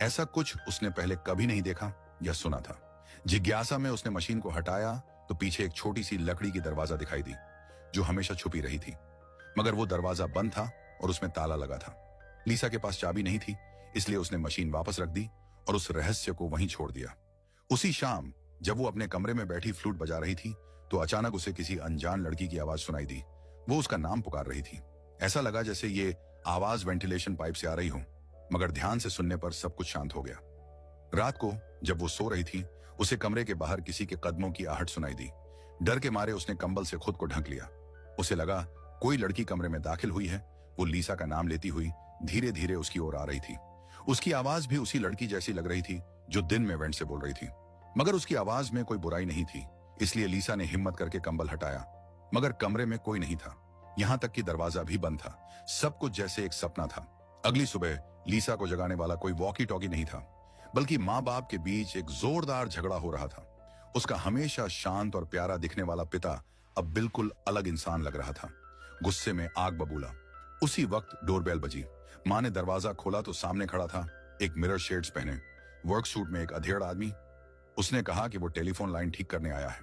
ऐसा कुछ उसने पहले कभी नहीं देखा या सुना था। जिज्ञासा में उसने मशीन को हटाया तो पीछे एक छोटी सी लकड़ी की दरवाजा दिखाई दी, जो हमेशा छुपी रही थी। मगर वो दरवाजा बंद था और उसमें ताला लगा था। लीसा के पास चाबी नहीं थी, इसलिए उसने मशीन वापस रख दी और उस रहस्य को वहीं छोड़ दिया। उसी शाम जब वो अपने कमरे में बैठी फ्लूट बजा रही थी, तो अचानक उसे किसी अनजान लड़की की आवाज सुनाई दी। वो उसका नाम पुकार रही थी। ऐसा लगा जैसे ये आवाज वेंटिलेशन पाइप से आ रही हो, मगर ध्यान से सुनने पर सब कुछ शांत हो गया। रात को जब वो सो रही थी, उसे कमरे के बाहर किसी के कदमों की आहट सुनाई दी। डर के मारे उसने कंबल से खुद को ढक लिया। उसे लगा कोई लड़की कमरे में दाखिल हुई है। वो लीसा का नाम लेती हुई धीरे धीरे उसकी ओर आ रही थी। उसकी आवाज भी उसी लड़की जैसी लग रही थी जो दिन में वेंट से बोल रही थी, मगर उसकी आवाज में कोई बुराई नहीं थी। इसलिए लीसा ने हिम्मत करके कंबल हटाया, मगर कमरे में कोई नहीं था। यहां तक कि दरवाजा भी बंद था। सब कुछ जैसे एक सपना था। अगली सुबह लीसा को जगाने वाला कोई वॉकी टॉकी नहीं था, बल्कि माँ बाप के बीच एक जोरदार झगड़ा हो रहा था। उसका हमेशा शांत और प्यारा दिखने वाला पिता अब बिल्कुल अलग इंसान लग रहा था, गुस्से में आग बबूला। उसी वक्त डोरबेल बजी। माँ ने दरवाजा खोला तो सामने खड़ा था एक मिरर शेड्स पहने, वर्क सूट में एक अधेड़ आदमी। उसने कहा कि वो टेलीफोन लाइन ठीक करने आया है।